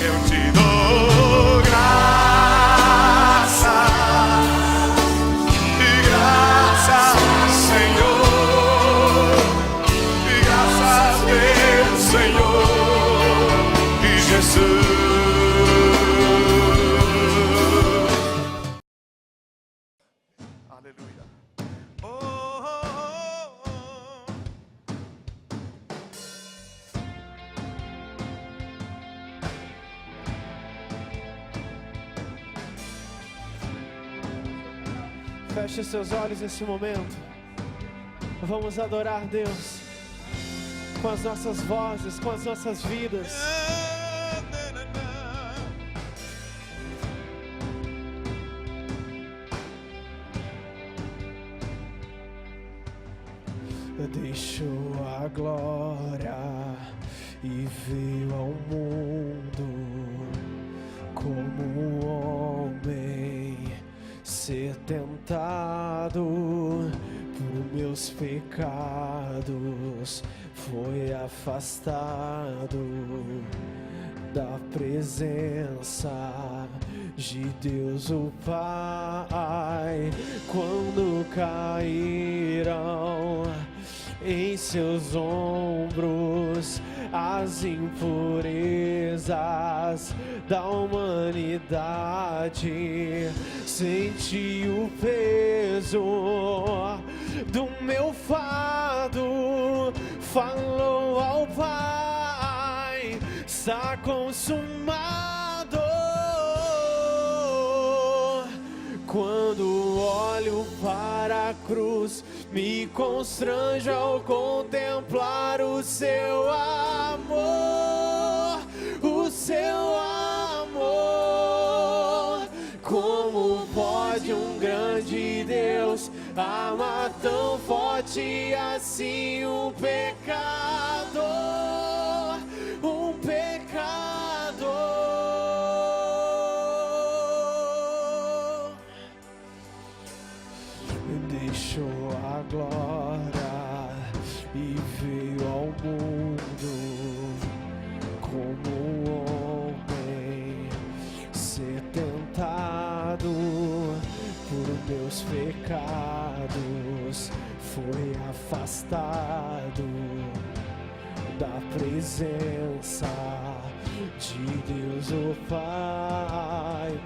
Eu te dou graça, e graça, Senhor, e graças a Deus, Senhor, e Jesus. Aleluia. Oh, oh, oh, oh. Feche seus olhos nesse momento. Vamos adorar Deus com as nossas vozes, com as nossas vidas. Deixou a glória e veio ao mundo como um homem, ser tentado por meus pecados, foi afastado da presença de Deus o Pai. Quando caíram em seus ombros as impurezas da humanidade, senti o peso do meu fardo, falou ao Pai, está consumado. Quando olho para a cruz, me constrange ao contemplar o seu amor, o seu amor. Como pode um grande Deus amar tão forte assim um pecador, um pecador? Deixou a glória e veio ao mundo como um homem, ser tentado por meus pecados, foi afastado da presença de Deus o Pai.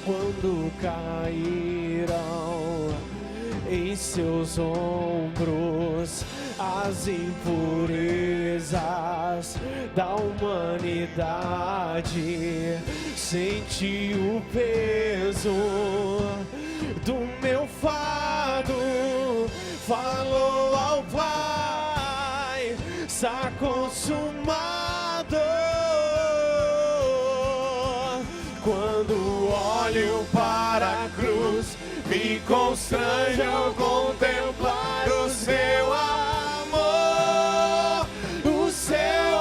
Quando caíram em seus ombros as impurezas da humanidade, senti o peso do meu fardo, falou ao Pai, está consumado. Quando olho para a cruz, me constrange ao contemplar o seu amor, o seu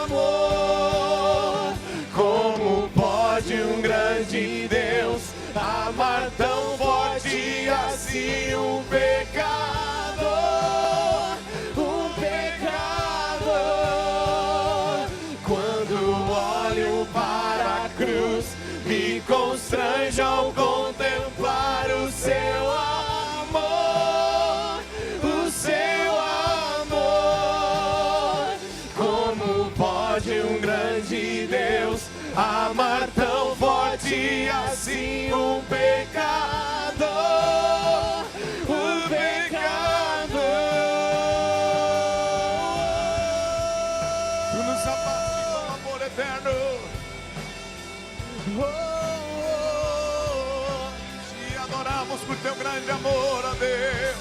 amor. Como pode um grande Deus amar tão forte assim um pecador, um pecador? Quando olho para a cruz, me constrange ao contemplar o seu amor, o seu amor. Como pode um grande Deus amar tão forte assim um pecador, um pecador? Tu nos amaste com amor eterno. Te adoramos por teu grande amor, ó Deus.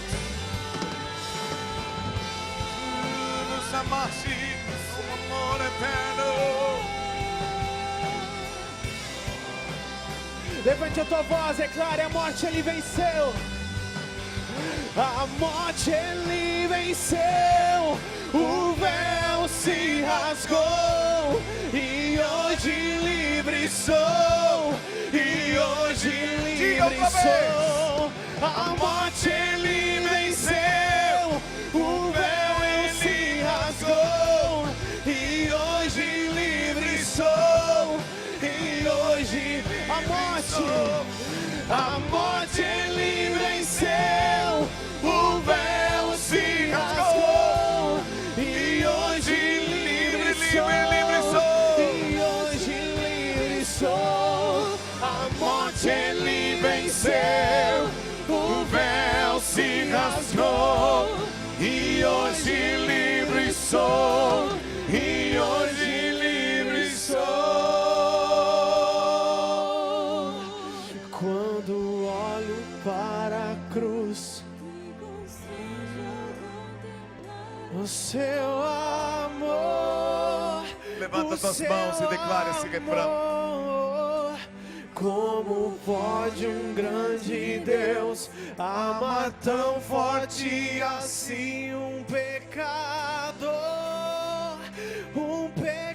Tu nos amaste com amor eterno. Levante a tua voz, declare: a morte ele venceu. A morte ele venceu. O véu se rasgou e hoje livre sou. E hoje livre sou. A morte ele venceu. O véu ele se rasgou e hoje livre sou. A morte ele venceu, o véu se rasgou, e hoje livre sou. E hoje livre sou. A morte ele venceu, o véu se rasgou, e hoje livre sou. E hoje livre sou. Quando olho para a cruz, o seu amor. Levanta tuas mãos e declara esse refrão. Como pode um grande Deus amar tão forte assim um pecador? Um pecador.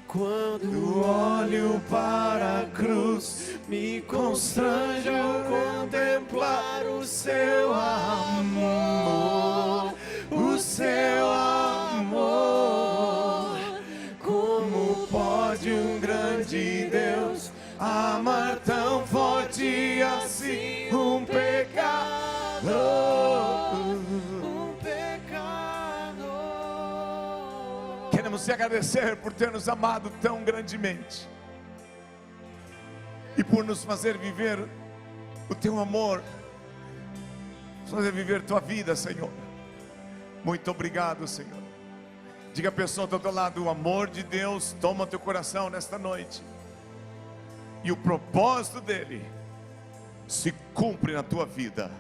Quando olho para a cruz, me constranjo contemplar o seu amor, o seu amor. Como pode um grande Deus amar tão forte assim um pecador? Um pecador. Queremos te agradecer por ter nos amado tão grandemente e por nos fazer viver o teu amor, fazer viver tua vida, Senhor. Muito obrigado, Senhor. Diga a pessoa do outro lado: o amor de Deus toma teu coração nesta noite, e o propósito dele se cumpre na tua vida.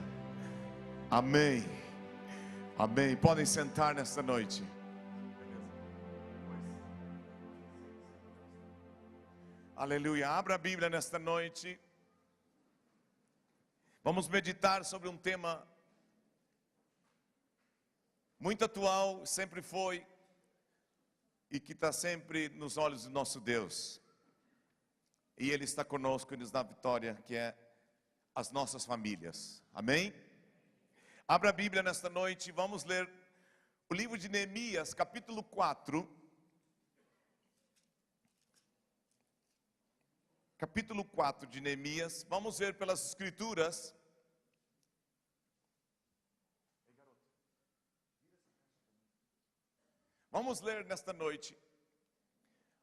Amém. Amém. Podem sentar nesta noite. Aleluia. Abra a Bíblia nesta noite. Vamos meditar sobre um tema muito atual, sempre foi, e que está sempre nos olhos do nosso Deus. E Ele está conosco e nos dá vitória, que é as nossas famílias. Amém? Abra a Bíblia nesta noite, vamos ler o livro de Neemias, capítulo 4. Capítulo 4 de Neemias, vamos ver pelas escrituras. Vamos ler nesta noite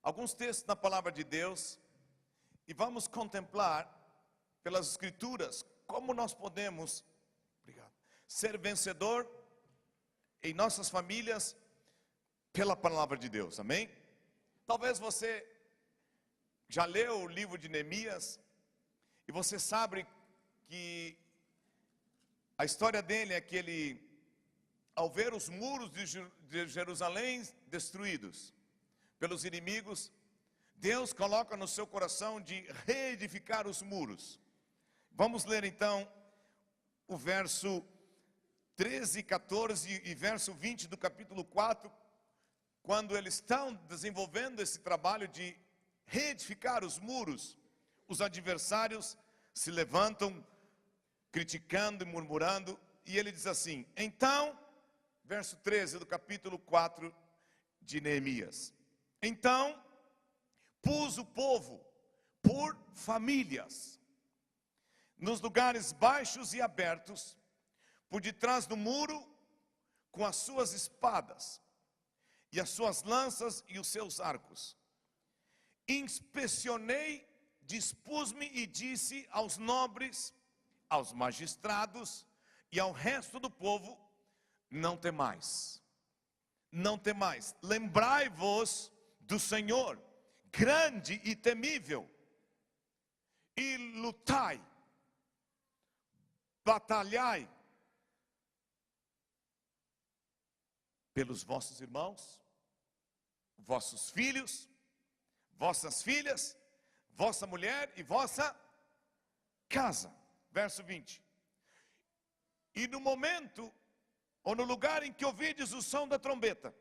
alguns textos na palavra de Deus e vamos contemplar pelas escrituras como nós podemos ser vencedor em nossas famílias pela palavra de Deus. Amém? Talvez você já leu o livro de Neemias e você sabe que a história dele é que ele, ao ver os muros de Jerusalém destruídos pelos inimigos, Deus coloca no seu coração de reedificar os muros. Vamos ler então o verso 13, 14 e verso 20 do capítulo 4, quando eles estão desenvolvendo esse trabalho de reedificar os muros. Os adversários se levantam, criticando e murmurando, e ele diz assim: então, verso 13 do capítulo 4 de Neemias: então pus o povo por famílias nos lugares baixos e abertos, por detrás do muro, com as suas espadas e as suas lanças e os seus arcos. Inspecionei, dispus-me e disse aos nobres, aos magistrados e ao resto do povo: não temais, não temais, lembrai-vos do Senhor, grande e temível, e lutai, batalhai pelos vossos irmãos, vossos filhos, vossas filhas, vossa mulher e vossa casa. Verso 20: e no momento, ou no lugar em que ouvides o som da trombeta,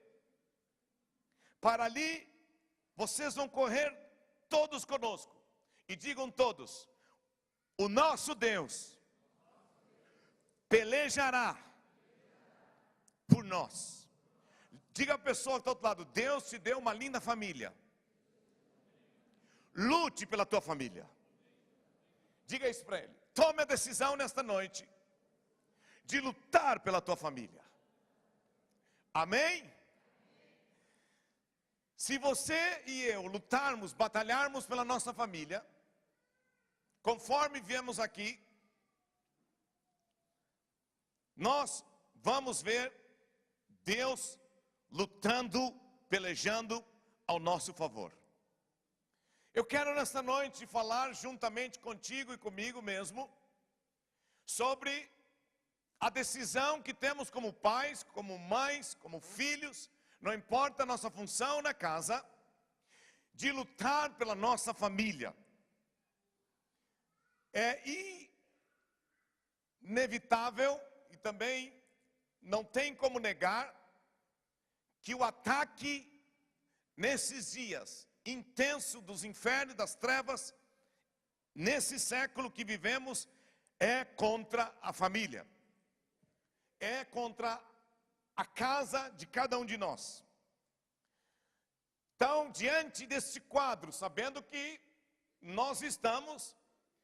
para ali vocês vão correr todos conosco, e digam todos: o nosso Deus pelejará por nós. Diga a pessoa que está ao outro lado: Deus te deu uma linda família. lute pela tua família. Diga isso para ele. Tome a decisão nesta noite de lutar pela tua família. Amém? Se você e eu lutarmos, batalharmos pela nossa família, conforme viemos aqui, nós vamos ver Deus lutando, pelejando ao nosso favor. Eu quero nesta noite falar juntamente contigo e comigo mesmo sobre a decisão que temos como pais, como mães, como filhos, não importa a nossa função na casa, de lutar pela nossa família. É inevitável e também não tem como negar que o ataque nesses dias intenso dos infernos e das trevas, nesse século que vivemos, é contra a família. É contra a casa de cada um de nós. Então, diante desse quadro, sabendo que nós estamos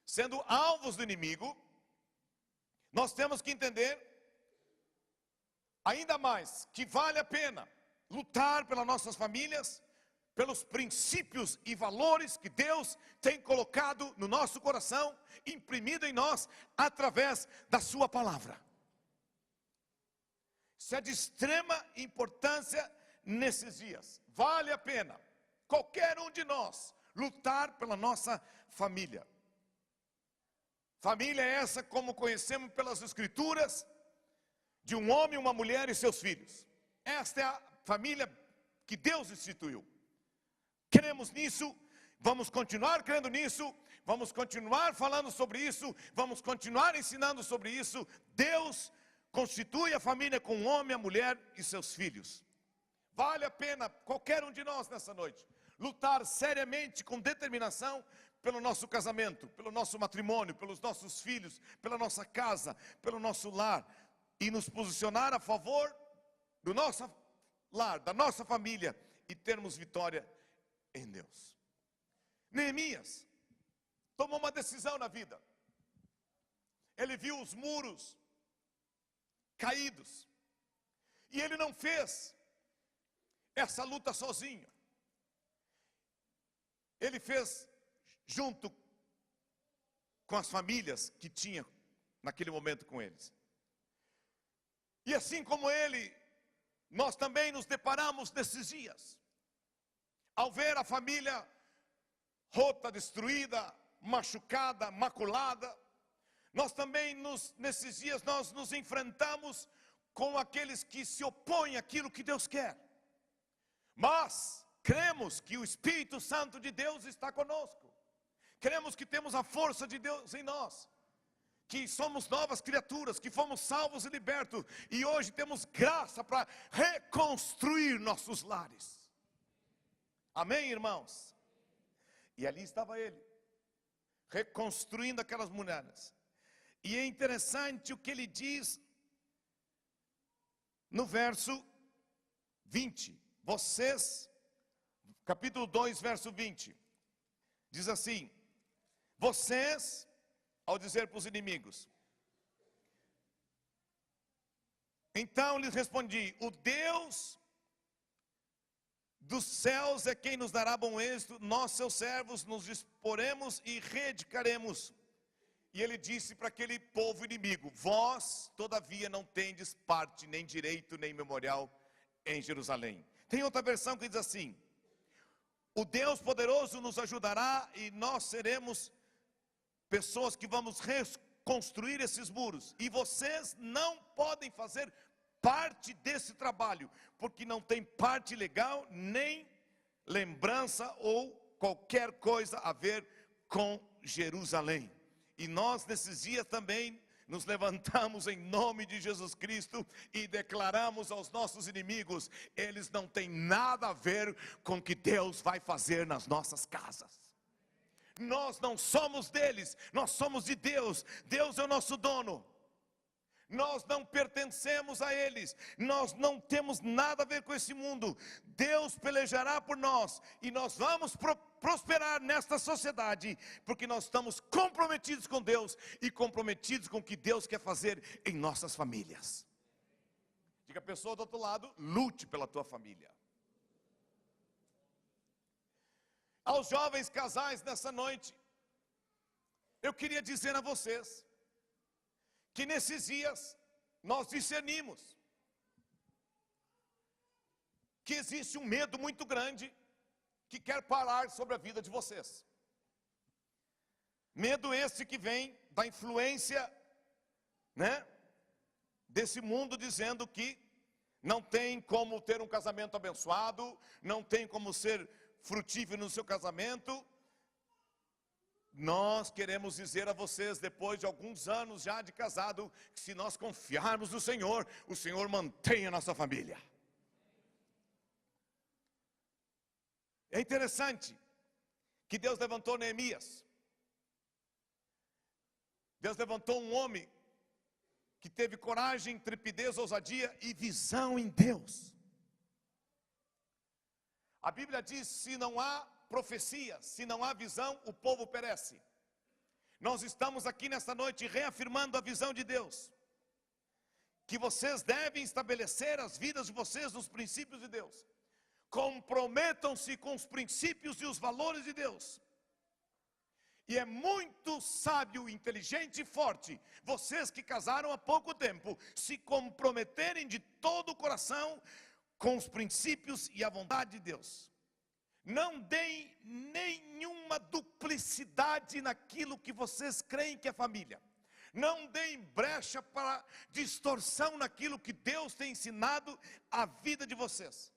sendo alvos do inimigo, nós temos que entender ainda mais que vale a pena lutar pelas nossas famílias, pelos princípios e valores que Deus tem colocado no nosso coração, imprimido em nós através da sua palavra. Isso é de extrema importância nesses dias. Vale a pena, qualquer um de nós, lutar pela nossa família. Família é essa como conhecemos pelas escrituras, de um homem, uma mulher e seus filhos. Esta é a família que Deus instituiu. Cremos nisso, vamos continuar crendo nisso, vamos continuar falando sobre isso, vamos continuar ensinando sobre isso. Deus constitui a família com o homem, a mulher e seus filhos. Vale a pena, qualquer um de nós nessa noite, lutar seriamente, com determinação, pelo nosso casamento, pelo nosso matrimônio, pelos nossos filhos, pela nossa casa, pelo nosso lar, e nos posicionar a favor do nosso lar, da nossa família, e termos vitória em Deus. Neemias tomou uma decisão na vida. Ele viu os muros caídos, e ele não fez essa luta sozinho. Ele fez junto com as famílias que tinha naquele momento com eles. E assim como ele, nós também nos deparamos nesses dias, ao ver a família rota, destruída, machucada, maculada. Nós também, nesses dias, nós nos enfrentamos com aqueles que se opõem àquilo que Deus quer. Mas cremos que o Espírito Santo de Deus está conosco. Cremos que temos a força de Deus em nós, que somos novas criaturas, que fomos salvos e libertos, e hoje temos graça para reconstruir nossos lares. Amém, irmãos? E ali estava ele, reconstruindo aquelas muralhas. E é interessante o que ele diz no verso 20. Vocês, capítulo 2, verso 20, diz assim: vocês, ao dizer para os inimigos, então lhes respondi: o Deus dos céus é quem nos dará bom êxito, nós seus servos nos disporemos e reedificaremos. E ele disse para aquele povo inimigo: vós todavia não tendes parte, nem direito, nem memorial em Jerusalém. Tem outra versão que diz assim: o Deus poderoso nos ajudará e nós seremos pessoas que vamos reconstruir esses muros, e vocês não podem fazer parte desse trabalho, porque não tem parte legal, nem lembrança ou qualquer coisa a ver com Jerusalém. E nós nesses dias também nos levantamos em nome de Jesus Cristo e declaramos aos nossos inimigos: eles não têm nada a ver com o que Deus vai fazer nas nossas casas. Nós não somos deles, nós somos de Deus. Deus é o nosso dono. Nós não pertencemos a eles, nós não temos nada a ver com esse mundo. Deus pelejará por nós e nós vamos prosperar nesta sociedade, porque nós estamos comprometidos com Deus e comprometidos com o que Deus quer fazer em nossas famílias. Diga a pessoa do outro lado: lute pela tua família. Aos jovens casais nessa noite, eu queria dizer a vocês que nesses dias nós discernimos que existe um medo muito grande que quer parar sobre a vida de vocês. Medo esse que vem da influência, desse mundo, dizendo que não tem como ter um casamento abençoado, não tem como ser frutífero no seu casamento. Nós queremos dizer a vocês, depois de alguns anos já de casado, que se nós confiarmos no Senhor, o Senhor mantém a nossa família. É interessante que Deus levantou Neemias. Deus levantou um homem que teve coragem, intrepidez, ousadia e visão em Deus. A Bíblia diz: se não há profecia, se não há visão, o povo perece. Nós estamos aqui nesta noite reafirmando a visão de Deus, que vocês devem estabelecer as vidas de vocês nos princípios de Deus. Comprometam-se com os princípios e os valores de Deus. E é muito sábio, inteligente e forte vocês que casaram há pouco tempo se comprometerem de todo o coração com os princípios e a vontade de Deus. Não deem nenhuma duplicidade naquilo que vocês creem que é família. Não deem brecha para distorção naquilo que Deus tem ensinado à vida de vocês.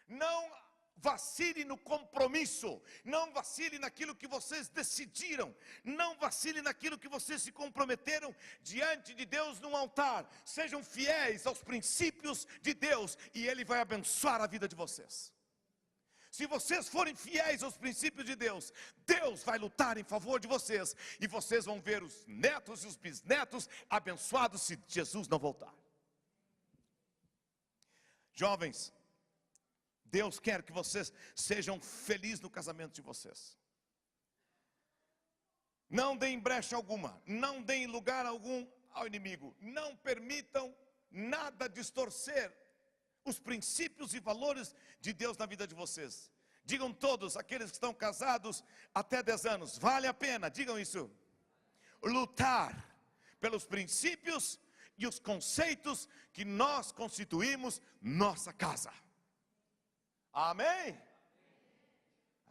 Não vacile no compromisso, não vacile naquilo que vocês decidiram, não vacile naquilo que vocês se comprometeram diante de Deus num altar. Sejam fiéis aos princípios de Deus e Ele vai abençoar a vida de vocês. Se vocês forem fiéis aos princípios de Deus, Deus vai lutar em favor de vocês e vocês vão ver os netos e os bisnetos abençoados se Jesus não voltar. Jovens, Deus quer que vocês sejam felizes no casamento de vocês. Não deem brecha alguma, não deem lugar algum ao inimigo. Não permitam nada distorcer os princípios e valores de Deus na vida de vocês. Digam todos, aqueles que estão casados até 10 anos, vale a pena, digam isso. Lutar pelos princípios e os conceitos que nós constituímos nossa casa. Amém?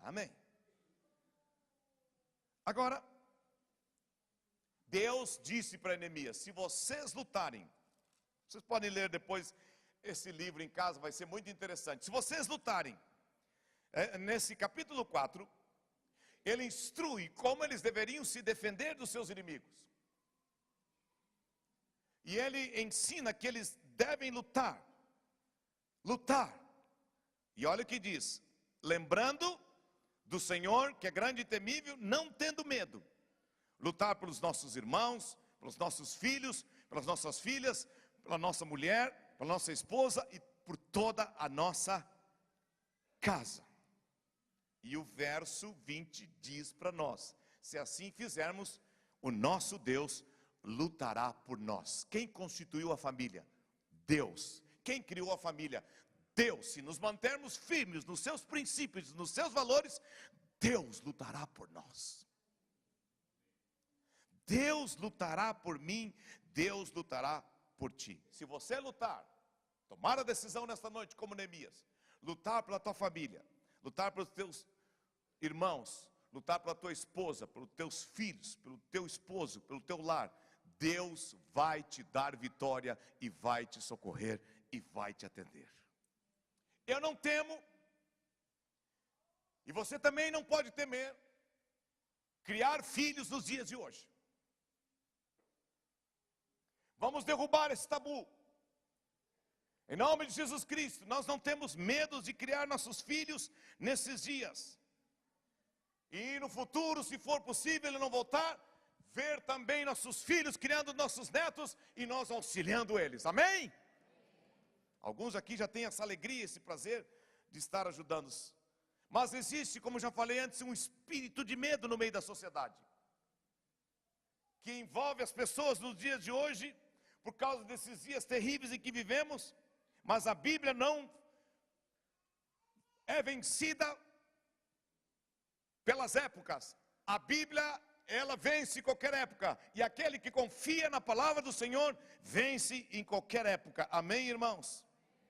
Amém. Agora, Deus disse para Neemias: se vocês lutarem, vocês podem ler depois esse livro em casa, vai ser muito interessante. Se vocês lutarem, nesse capítulo 4, ele instrui como eles deveriam se defender dos seus inimigos. E ele ensina que eles devem lutar. E olha o que diz: lembrando do Senhor, que é grande e temível, não tendo medo. Lutar pelos nossos irmãos, pelos nossos filhos, pelas nossas filhas, pela nossa mulher, pela nossa esposa e por toda a nossa casa. E o verso 20 diz para nós: se assim fizermos, o nosso Deus lutará por nós. Quem constituiu a família? Deus. Quem criou a família? Deus. Se nos mantermos firmes nos seus princípios, nos seus valores, Deus lutará por nós. Deus lutará por mim, Deus lutará por ti. Se você lutar, tomar a decisão nesta noite como Neemias, lutar pela tua família, lutar pelos teus irmãos, lutar pela tua esposa, pelos teus filhos, pelo teu esposo, pelo teu lar, Deus vai te dar vitória e vai te socorrer e vai te atender. Eu não temo, e você também não pode temer, criar filhos nos dias de hoje. Vamos derrubar esse tabu. Em nome de Jesus Cristo, nós não temos medo de criar nossos filhos nesses dias. E no futuro, se for possível ele não voltar, ver também nossos filhos criando nossos netos e nós auxiliando eles, amém? Alguns aqui já têm essa alegria, esse prazer de estar ajudando-os. Mas existe, como já falei antes, um espírito de medo no meio da sociedade, que envolve as pessoas nos dias de hoje, por causa desses dias terríveis em que vivemos. Mas a Bíblia não é vencida pelas épocas. A Bíblia, ela vence em qualquer época. E aquele que confia na palavra do Senhor, vence em qualquer época. Amém, irmãos?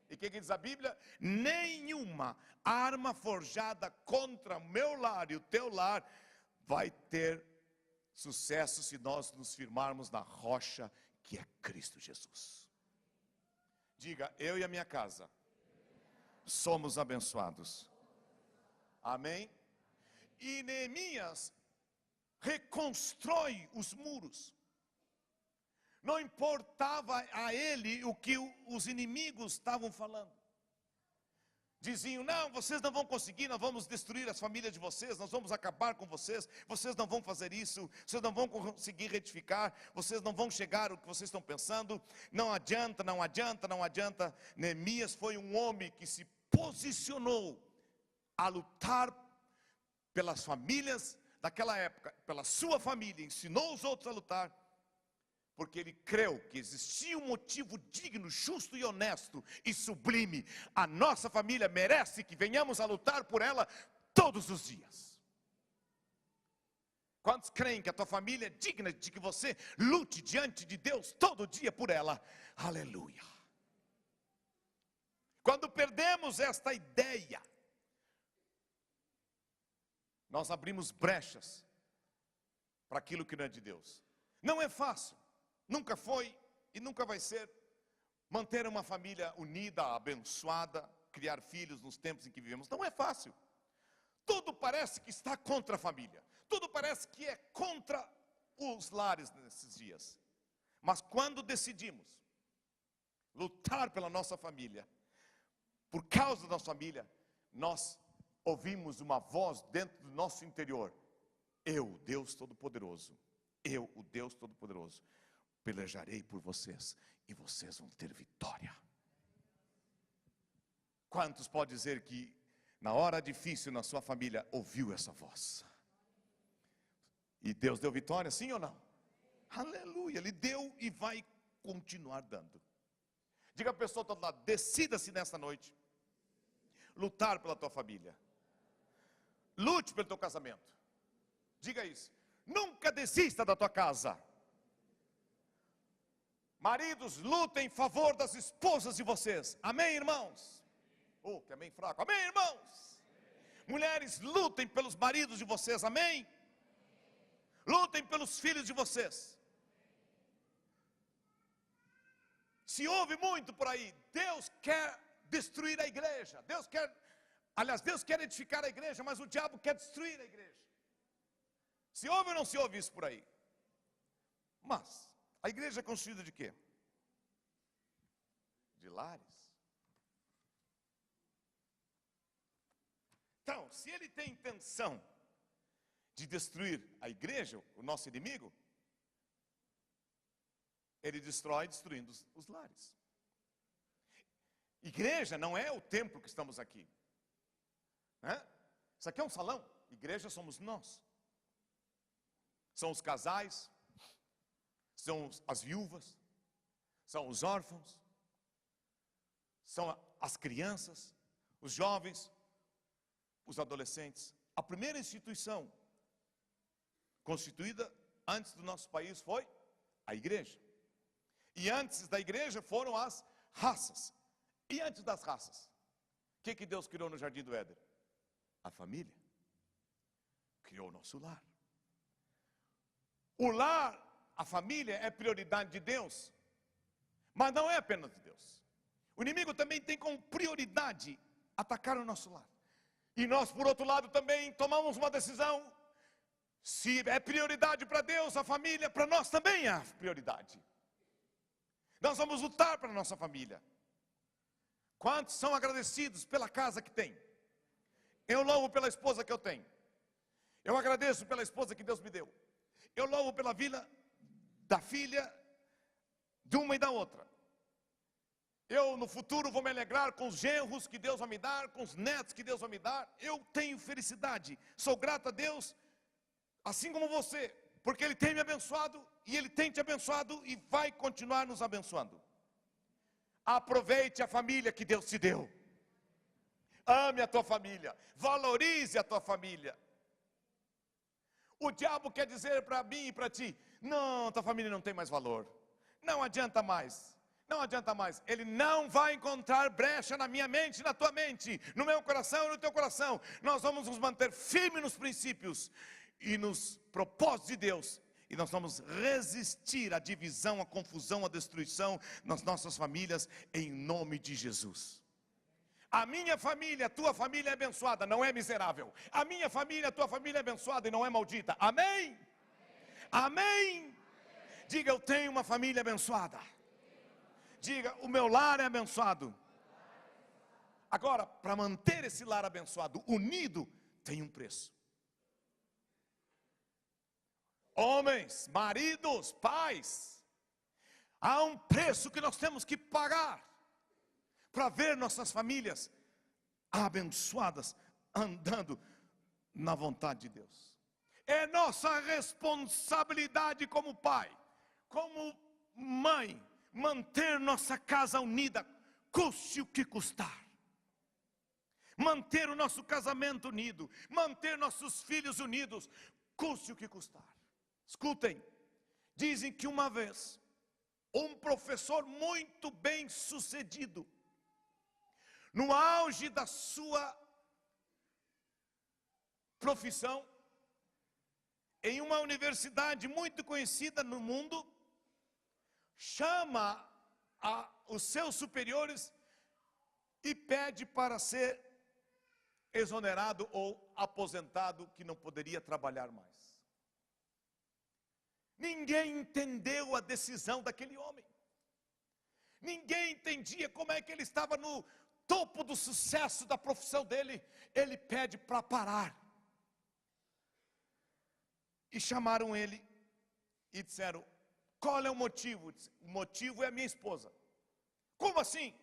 E o que diz a Bíblia? Nenhuma arma forjada contra o meu lar e o teu lar vai ter sucesso se nós nos firmarmos na rocha que é Cristo Jesus. Diga, eu e a minha casa somos abençoados. Amém? E Neemias reconstrói os muros. Não importava a ele o que os inimigos estavam falando. Diziam, não, vocês não vão conseguir, nós vamos destruir as famílias de vocês, nós vamos acabar com vocês, vocês não vão fazer isso, vocês não vão conseguir retificar, vocês não vão chegar ao que vocês estão pensando, não adianta, não adianta, não adianta. Neemias foi um homem que se posicionou a lutar pelas famílias daquela época, pela sua família, ensinou os outros a lutar, porque ele creu que existia um motivo digno, justo e honesto e sublime. A nossa família merece que venhamos a lutar por ela todos os dias. Quantos creem que a tua família é digna de que você lute diante de Deus todo dia por ela? Aleluia. Quando perdemos esta ideia, nós abrimos brechas para aquilo que não é de Deus. Não é fácil. Nunca foi e nunca vai ser manter uma família unida, abençoada, criar filhos nos tempos em que vivemos. Não é fácil. Tudo parece que está contra a família. Tudo parece que é contra os lares nesses dias. Mas quando decidimos lutar pela nossa família, por causa da nossa família, nós ouvimos uma voz dentro do nosso interior. Eu, Deus Todo-Poderoso, eu, o Deus Todo-Poderoso, pelejarei por vocês e vocês vão ter vitória. Quantos podem dizer que na hora difícil na sua família ouviu essa voz? E Deus deu vitória, sim ou não? Aleluia, Ele deu e vai continuar dando. Diga a pessoa do outro lado, decida-se nesta noite lutar pela tua família. Lute pelo teu casamento. Diga isso. Nunca desista da tua casa. Maridos, lutem em favor das esposas de vocês. Amém, irmãos? Oh, que amém fraco. Amém, irmãos? Mulheres, lutem pelos maridos de vocês. Amém? Lutem pelos filhos de vocês. Se ouve muito por aí, Deus quer destruir a igreja. Deus quer edificar a igreja, mas o diabo quer destruir a igreja. Se ouve ou não se ouve isso por aí? Mas a igreja é construída de quê? De lares. Então, se ele tem intenção de destruir a igreja, o nosso inimigo, ele destrói destruindo os lares. Igreja não é o templo que estamos aqui, né? Isso aqui é um salão. Igreja somos nós. São os casais, são as viúvas, são os órfãos, são as crianças, os jovens, os adolescentes. A primeira instituição constituída antes do nosso país foi a igreja. E antes da igreja foram as raças. E antes das raças, o que Deus criou no jardim do Éden? A família. Criou o nosso lar. O lar, a família é prioridade de Deus, mas não é apenas de Deus. O inimigo também tem como prioridade atacar o nosso lar. E nós, por outro lado, também tomamos uma decisão. Se é prioridade para Deus, a família, para nós também é prioridade. Nós vamos lutar para a nossa família. Quantos são agradecidos pela casa que tem? Eu louvo pela esposa que eu tenho. Eu agradeço pela esposa que Deus me deu. eu louvo pela vida da filha de uma e da outra. Eu no futuro vou me alegrar com os genros que Deus vai me dar, com os netos que Deus vai me dar. Eu tenho felicidade, sou grato a Deus, assim como você, porque Ele tem me abençoado, e Ele tem te abençoado, e vai continuar nos abençoando. Aproveite a família que Deus te deu. Ame a tua família, valorize a tua família. O diabo quer dizer para mim e para ti: não, tua família não tem mais valor, não adianta mais. Não adianta mais. Ele não vai encontrar brecha na minha mente, na tua mente, no meu coração e no teu coração. Nós vamos nos manter firmes nos princípios e nos propósitos de Deus. E nós vamos resistir à divisão, à confusão, à destruição nas nossas famílias, em nome de Jesus. A minha família, a tua família é abençoada, não é miserável. A minha família, a tua família é abençoada e não é maldita. Amém? Amém? Diga: eu tenho uma família abençoada. Diga: o meu lar é abençoado. Agora, para manter esse lar abençoado, unido, tem um preço. Homens, maridos, pais, há um preço que nós temos que pagar para ver nossas famílias abençoadas, andando na vontade de Deus. É nossa responsabilidade como pai, como mãe, manter nossa casa unida, custe o que custar. Manter o nosso casamento unido, manter nossos filhos unidos, custe o que custar. Escutem, dizem que uma vez, um professor muito bem sucedido, no auge da sua profissão, em uma universidade muito conhecida no mundo, chama os seus superiores e pede para ser exonerado ou aposentado, que não poderia trabalhar mais. Ninguém entendeu a decisão daquele homem. Ninguém entendia como é que ele estava no topo do sucesso da profissão dele. Ele pede para parar. E chamaram ele e disseram: qual é o motivo? O motivo é a minha esposa. Como assim?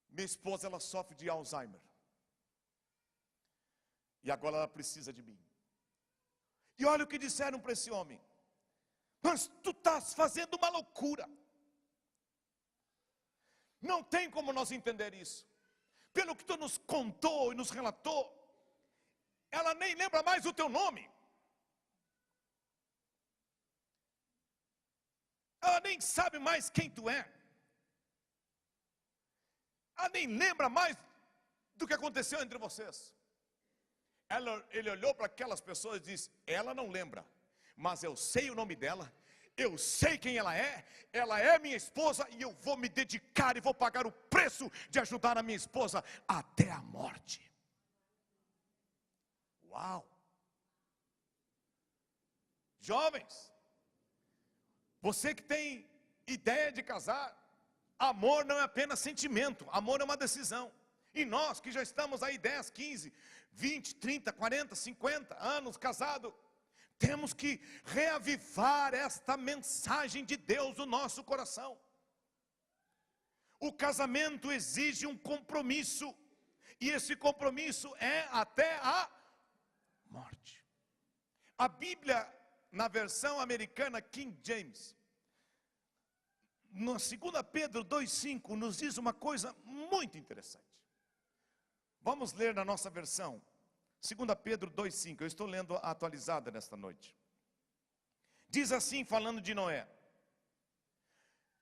Minha esposa, ela sofre de Alzheimer. E agora ela precisa de mim. E olha o que disseram para esse homem: mas tu estás fazendo uma loucura. Não tem como nós entender isso. Pelo que tu nos contou e nos relatou, ela nem lembra mais o teu nome. Ela nem sabe mais quem tu é. Ela nem lembra mais do que aconteceu entre vocês. Ele olhou para aquelas pessoas e disse: ela não lembra, mas eu sei o nome dela, eu sei quem ela é minha esposa, e eu vou me dedicar e vou pagar o preço de ajudar a minha esposa até a morte. Uau! Jovens, você que tem ideia de casar, amor não é apenas sentimento, amor é uma decisão. E nós que já estamos aí 10, 15, 20, 30, 40, 50 anos casados, temos que reavivar esta mensagem de Deus no nosso coração. O casamento exige um compromisso, e esse compromisso é até a morte. A Bíblia, na versão americana King James, no 2 Pedro 2,5, nos diz uma coisa muito interessante. Vamos ler na nossa versão, 2 Pedro 2,5, eu estou lendo a atualizada nesta noite. Diz assim, falando de Noé: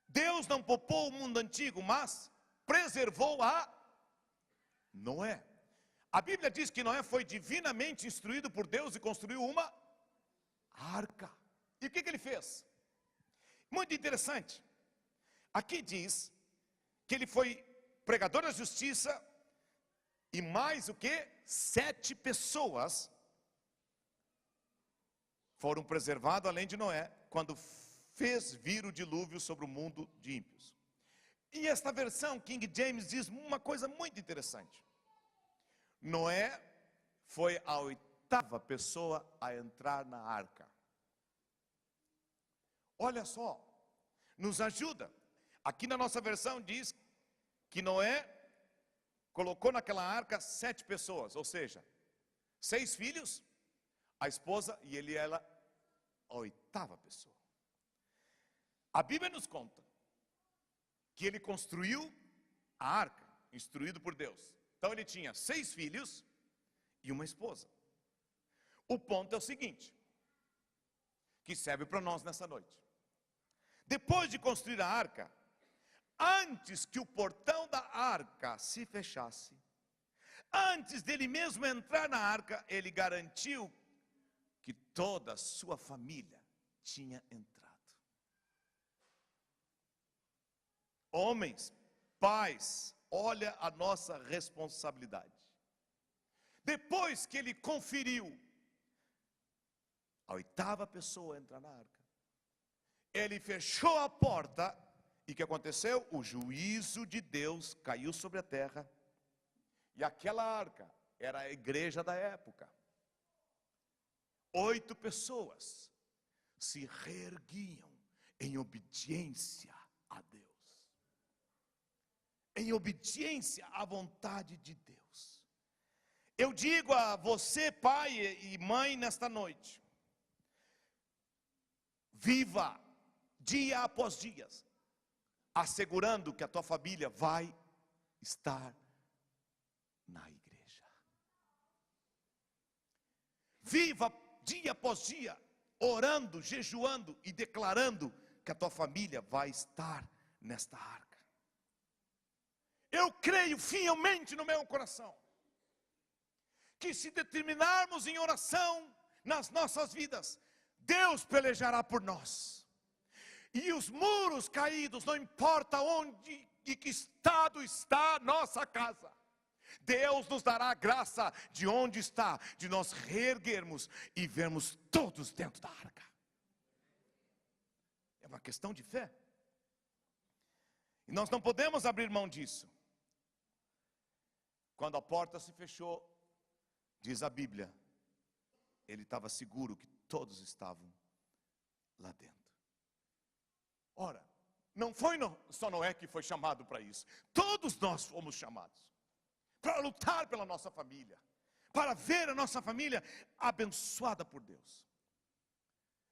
Deus não poupou o mundo antigo, mas preservou a Noé. A Bíblia diz que Noé foi divinamente instruído por Deus e construiu uma arca. E o que ele fez? Muito interessante. Aqui diz que ele foi pregador da justiça, e mais o que? 7 pessoas foram preservadas além de Noé, quando fez vir o dilúvio sobre o mundo de ímpios. E esta versão, King James, diz uma coisa muito interessante. Noé foi a oitava pessoa a entrar na arca. Olha só, nos ajuda. Aqui na nossa versão diz que Noé colocou naquela arca 7 pessoas, ou seja, 6 filhos, a esposa, e ele era a oitava pessoa. A Bíblia nos conta que ele construiu a arca, instruído por Deus. Então ele tinha 6 filhos e uma esposa. O ponto é o seguinte, que serve para nós nessa noite. Depois de construir a arca, antes que o portão da arca se fechasse, antes dele mesmo entrar na arca, ele garantiu que toda a sua família tinha entrado. Homens, pais, olha a nossa responsabilidade. Depois que ele conferiu a oitava pessoa a entrar na arca, ele fechou a porta. E o que aconteceu? O juízo de Deus caiu sobre a terra. E aquela arca era a igreja da época. 8 pessoas se reerguiam em obediência a Deus, em obediência à vontade de Deus. Eu digo a você, pai e mãe, nesta noite: viva dia após dia, assegurando que a tua família vai estar na igreja. Viva dia após dia, orando, jejuando e declarando que a tua família vai estar nesta arca. Eu creio fielmente no meu coração que se determinarmos em oração nas nossas vidas, Deus pelejará por nós. E os muros caídos, não importa onde e que estado está a nossa casa, Deus nos dará a graça de onde está, de nós reerguermos e vermos todos dentro da arca. É uma questão de fé. E nós não podemos abrir mão disso. Quando a porta se fechou, diz a Bíblia, ele estava seguro que todos estavam lá dentro. Ora, não foi só Noé que foi chamado para isso. Todos nós fomos chamados para lutar pela nossa família, para ver a nossa família abençoada por Deus.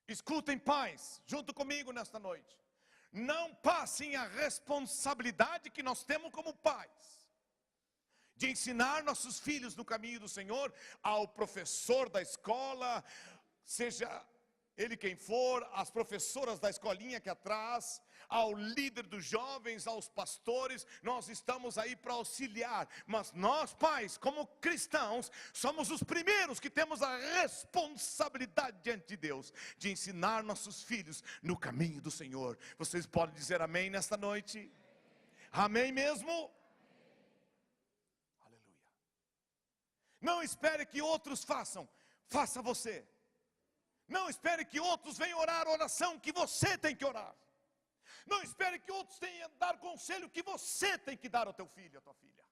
Escutem, pais, junto comigo nesta noite. Não passem a responsabilidade que nós temos como pais, de ensinar nossos filhos no caminho do Senhor, ao professor da escola, seja ele quem for, as professoras da escolinha aqui atrás, ao líder dos jovens, aos pastores. Nós estamos aí para auxiliar, mas nós, pais, como cristãos, somos os primeiros que temos a responsabilidade diante de Deus, de ensinar nossos filhos no caminho do Senhor. Vocês podem dizer amém nesta noite? Amém mesmo? Aleluia. Não espere que outros façam, faça você. Não espere que outros venham orar a oração que você tem que orar. Não espere que outros tenham que dar conselho que você tem que dar ao teu filho, à tua filha.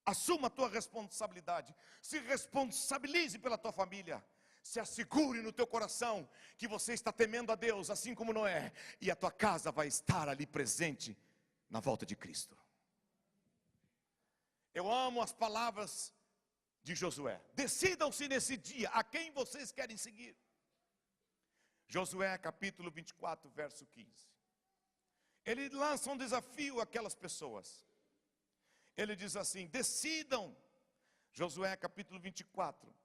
Assuma a tua responsabilidade. Se responsabilize pela tua família. Se assegure no teu coração que você está temendo a Deus, assim como Noé. E a tua casa vai estar ali presente na volta de Cristo. Eu amo as palavras de Josué. Decidam-se nesse dia a quem vocês querem seguir. Josué capítulo 24, verso 15. Ele lança um desafio àquelas pessoas. Ele diz assim: decidam. Josué capítulo 24,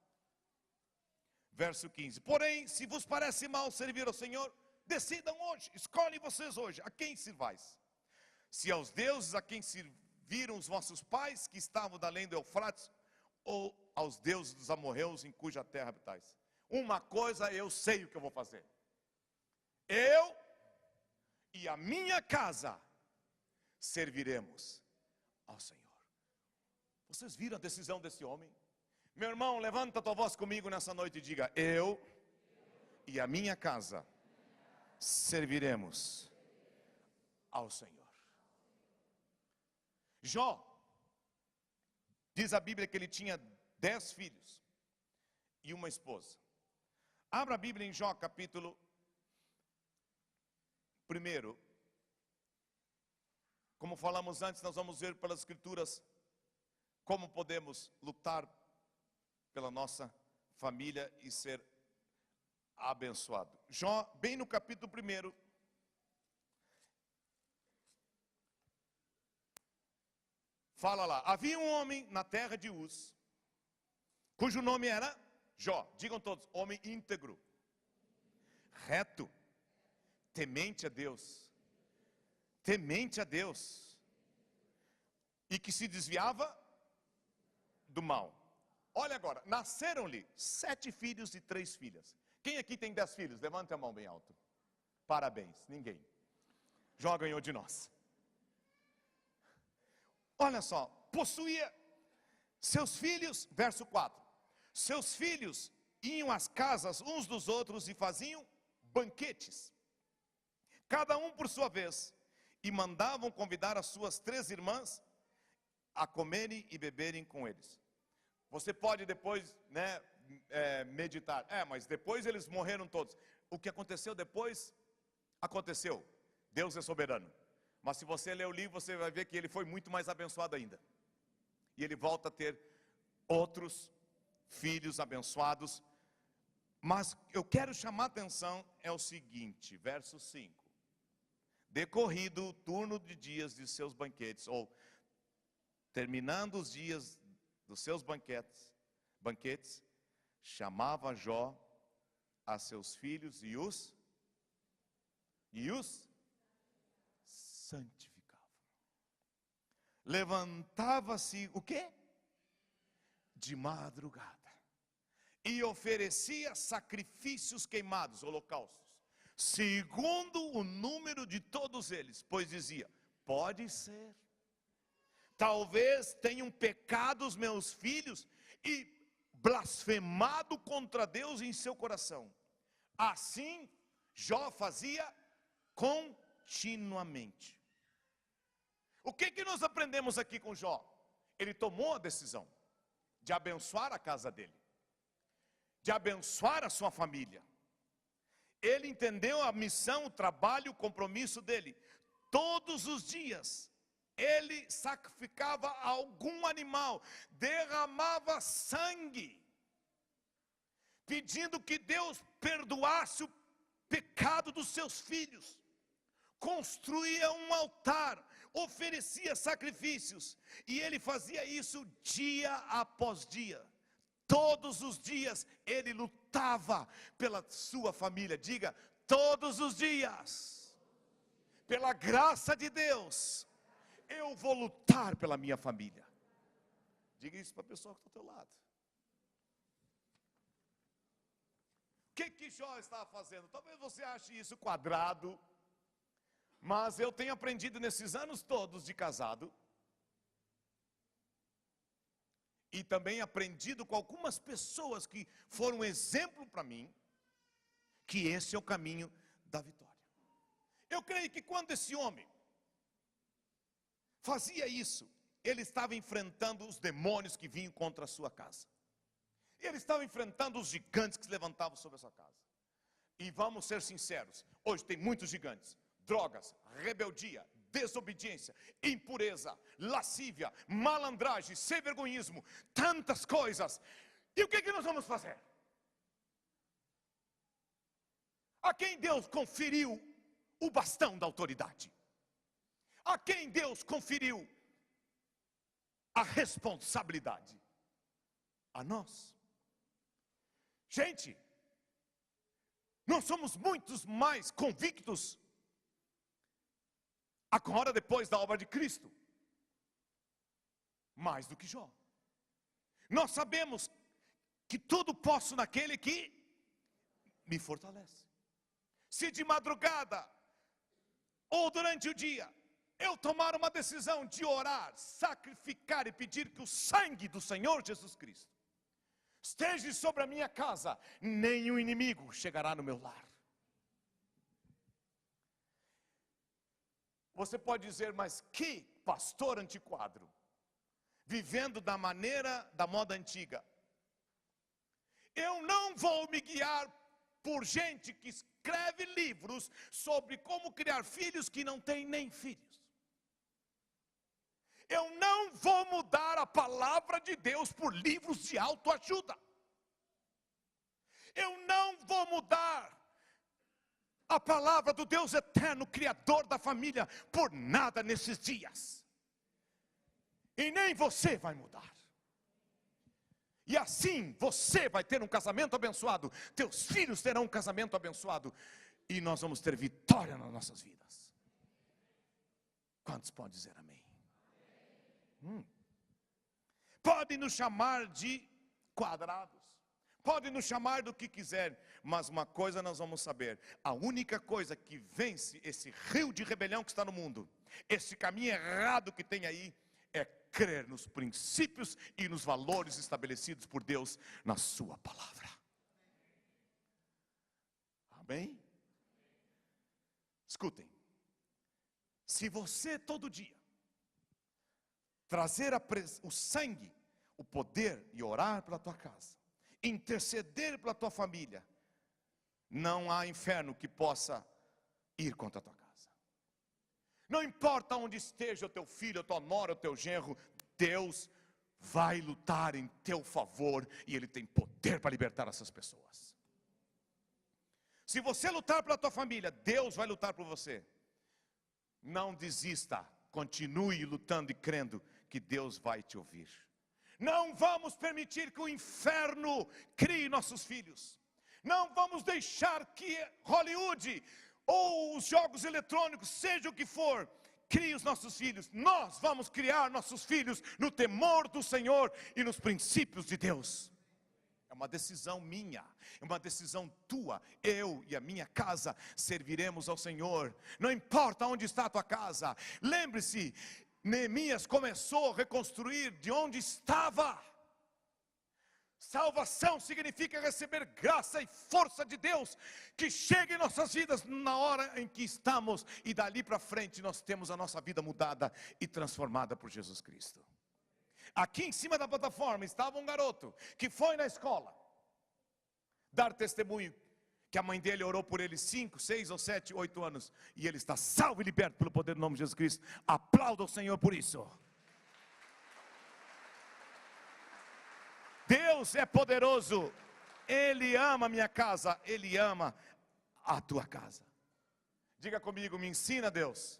verso 15. Porém, se vos parece mal servir ao Senhor, decidam hoje, escolhem vocês hoje, a quem sirvais. Se aos deuses a quem serviram os vossos pais, que estavam da além do Eufrates, ou aos deuses dos amorreus em cuja terra habitais. Uma coisa eu sei o que eu vou fazer. Eu e a minha casa serviremos ao Senhor. Vocês viram a decisão desse homem? Meu irmão, levanta a tua voz comigo nessa noite e diga: eu e a minha casa serviremos ao Senhor. Jó, Diz a Bíblia que ele tinha 10 filhos e uma esposa. Abra a Bíblia em Jó, capítulo 1. Como falamos antes, nós vamos ver pelas Escrituras como podemos lutar pela nossa família e ser abençoado. Jó, bem no capítulo 1. Fala lá: havia um homem na terra de Uz, cujo nome era Jó. Digam todos: homem íntegro, reto, temente a Deus, e que se desviava do mal. Olha agora, nasceram-lhe 7 filhos e 3 filhas. Quem aqui tem 10 filhos? Levante a mão bem alto. Parabéns, ninguém. Jó ganhou de nós. Olha só, possuía seus filhos, verso 4. Seus filhos iam às casas uns dos outros e faziam banquetes, cada um por sua vez, e mandavam convidar as suas 3 irmãs a comerem e beberem com eles. Você pode depois, meditar, mas depois eles morreram todos. O que aconteceu depois, aconteceu. Deus é soberano. Mas se você ler o livro, você vai ver que ele foi muito mais abençoado ainda. E ele volta a ter outros filhos abençoados. Mas eu quero chamar a atenção, é o seguinte, verso 5. Decorrido o turno de dias de seus banquetes, ou terminando os dias dos seus banquetes, chamava Jó a seus filhos e os santificava. Levantava-se o quê? De madrugada, e oferecia sacrifícios queimados, holocaustos, segundo o número de todos eles, pois dizia: pode ser, talvez tenham pecado os meus filhos e blasfemado contra Deus em seu coração. Assim Jó fazia continuamente. O que nós aprendemos aqui com Jó? Ele tomou a decisão de abençoar a casa dele, de abençoar a sua família. Ele entendeu a missão, o trabalho, o compromisso dele. Todos os dias ele sacrificava algum animal, derramava sangue, pedindo que Deus perdoasse o pecado dos seus filhos. Construía um altar, oferecia sacrifícios, e ele fazia isso dia após dia. Todos os dias ele lutava pela sua família. Diga: todos os dias, pela graça de Deus, eu vou lutar pela minha família. Diga isso para a pessoa que está ao teu lado. O que Jó estava fazendo? Talvez você ache isso quadrado, mas eu tenho aprendido nesses anos todos de casado, e também aprendido com algumas pessoas que foram exemplo para mim, que esse é o caminho da vitória. Eu creio que quando esse homem fazia isso, ele estava enfrentando os demônios que vinham contra a sua casa. Ele estava enfrentando os gigantes que se levantavam sobre a sua casa. E vamos ser sinceros, hoje tem muitos gigantes: drogas, rebeldia, desobediência, impureza, lascívia, malandragem, sem-vergonhismo, tantas coisas. E o que nós vamos fazer? A quem Deus conferiu o bastão da autoridade? A quem Deus conferiu a responsabilidade? A nós. Gente, nós somos muitos mais convictos agora, depois da obra de Cristo, mais do que Jó. Nós sabemos que tudo posso naquele que me fortalece. Se de madrugada ou durante o dia eu tomar uma decisão de orar, sacrificar e pedir que o sangue do Senhor Jesus Cristo esteja sobre a minha casa, nenhum inimigo chegará no meu lar. Você pode dizer: mas que pastor antiquadro? vivendo da moda antiga. Eu não vou me guiar por gente que escreve livros sobre como criar filhos que não têm nem filhos. Eu não vou mudar a palavra de Deus por livros de autoajuda. Eu não vou mudar a palavra do Deus eterno, Criador da família, por nada nesses dias. E nem você vai mudar. E assim você vai ter um casamento abençoado, teus filhos terão um casamento abençoado, e nós vamos ter vitória nas nossas vidas. Quantos podem dizer amém? Pode nos chamar de quadrados, pode nos chamar do que quiser, mas uma coisa nós vamos saber: a única coisa que vence esse rio de rebelião que está no mundo, esse caminho errado que tem aí, é crer nos princípios e nos valores estabelecidos por Deus na sua palavra. Amém? Escutem, se você todo dia trazer o sangue, o poder e orar pela tua casa, interceder pela tua família, não há inferno que possa ir contra a tua casa. Não importa onde esteja o teu filho, a tua nora, o teu genro, Deus vai lutar em teu favor e Ele tem poder para libertar essas pessoas. Se você lutar pela tua família, Deus vai lutar por você. Não desista, continue lutando e crendo que Deus vai te ouvir. Não vamos permitir que o inferno crie nossos filhos. Não vamos deixar que Hollywood ou os jogos eletrônicos, seja o que for, crie os nossos filhos. Nós vamos criar nossos filhos no temor do Senhor e nos princípios de Deus. É uma decisão minha, é uma decisão tua. Eu e a minha casa serviremos ao Senhor. Não importa onde está a tua casa. Lembre-se, Neemias começou a reconstruir de onde estava. Salvação significa receber graça e força de Deus, que chega em nossas vidas na hora em que estamos, e dali para frente nós temos a nossa vida mudada e transformada por Jesus Cristo. Aqui em cima da plataforma estava um garoto que foi na escola dar testemunho que a mãe dele orou por ele 5, 6 ou 7, 8 anos, e ele está salvo e liberto pelo poder do nome de Jesus Cristo. Aplauda o Senhor por isso. Deus é poderoso, Ele ama a minha casa, Ele ama a tua casa. Diga comigo: me ensina, Deus,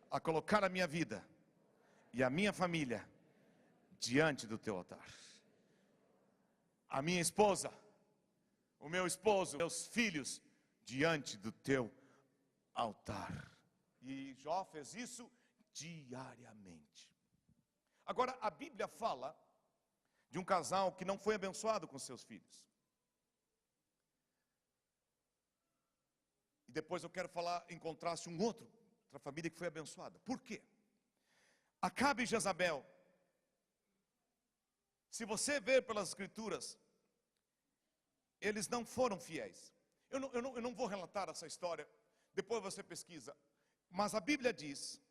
a colocar a minha vida e a minha família diante do teu altar. A minha esposa, o meu esposo, meus filhos diante do teu altar. E Jó fez isso diariamente. Agora a Bíblia fala de um casal que não foi abençoado com seus filhos. E depois eu quero falar em contraste outra família que foi abençoada. Por quê? Acabe e Jezabel. Se você ver pelas escrituras, eles não foram fiéis. Eu não vou relatar essa história, depois você pesquisa. Mas a Bíblia diz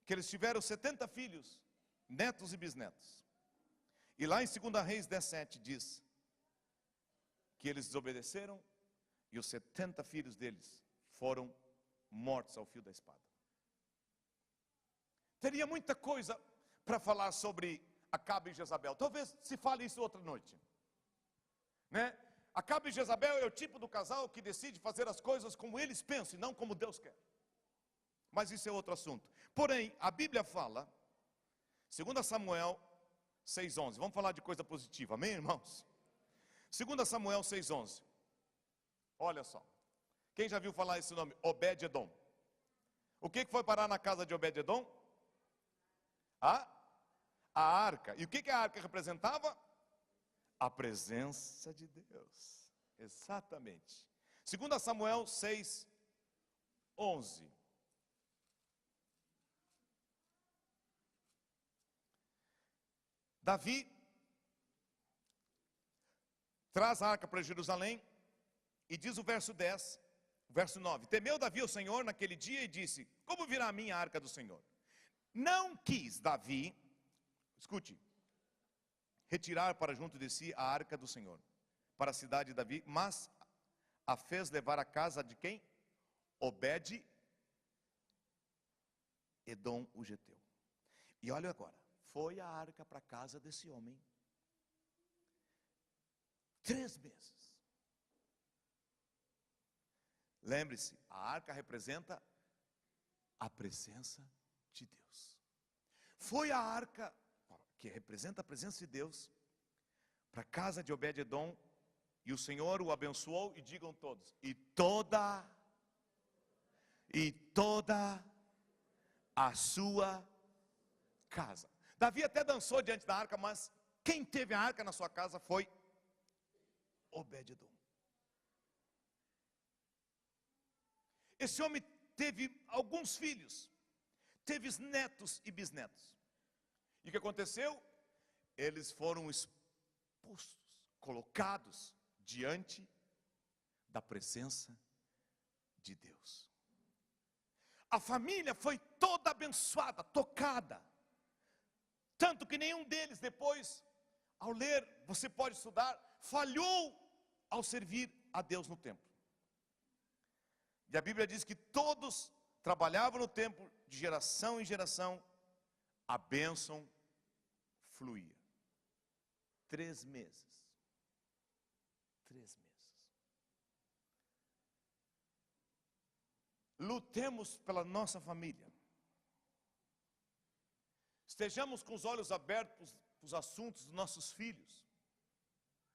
que eles tiveram 70 filhos, netos e bisnetos. E lá em 2 Reis 17 diz que eles desobedeceram e os 70 filhos deles foram mortos ao fio da espada. Teria muita coisa para falar sobre Acabe e Jezabel. Talvez se fale isso outra noite, né? Acabe e Jezabel é o tipo do casal que decide fazer as coisas como eles pensam e não como Deus quer. Mas isso é outro assunto. Porém, a Bíblia fala, 2 Samuel 6:11. Vamos falar de coisa positiva, amém, irmãos? 2 Samuel 6:11. Olha só. Quem já viu falar esse nome? Obed-edom. O que foi parar na casa de Obed-edom? A arca. E o que a arca representava? A presença de Deus. Exatamente. 2 Samuel 6:11. Davi traz a arca para Jerusalém e diz o verso 10, verso 9: temeu Davi o Senhor naquele dia e disse: como virá a minha arca do Senhor? Não quis Davi escute, retirar para junto de si a arca do Senhor, para a cidade de Davi, mas a fez levar a casa de quem? Obed Edom o Geteu. E olha agora, foi a arca para a casa desse homem 3 meses. Lembre-se, a arca representa a presença de Deus. Foi a arca que representa a presença de Deus para a casa de Obed Edom, e o Senhor o abençoou, e digam todos, e toda a sua casa. Davi até dançou diante da arca, mas quem teve a arca na sua casa foi Obed Edom. Esse homem teve alguns filhos, teve netos e bisnetos. E o que aconteceu? Eles foram expostos, colocados diante da presença de Deus. A família foi toda abençoada, tocada. Tanto que nenhum deles depois, ao ler, você pode estudar, falhou ao servir a Deus no templo. E a Bíblia diz que todos trabalhavam no templo, de geração em geração, a bênção fluía. 3 meses. 3 meses. Lutemos pela nossa família. Estejamos com os olhos abertos para os assuntos dos nossos filhos.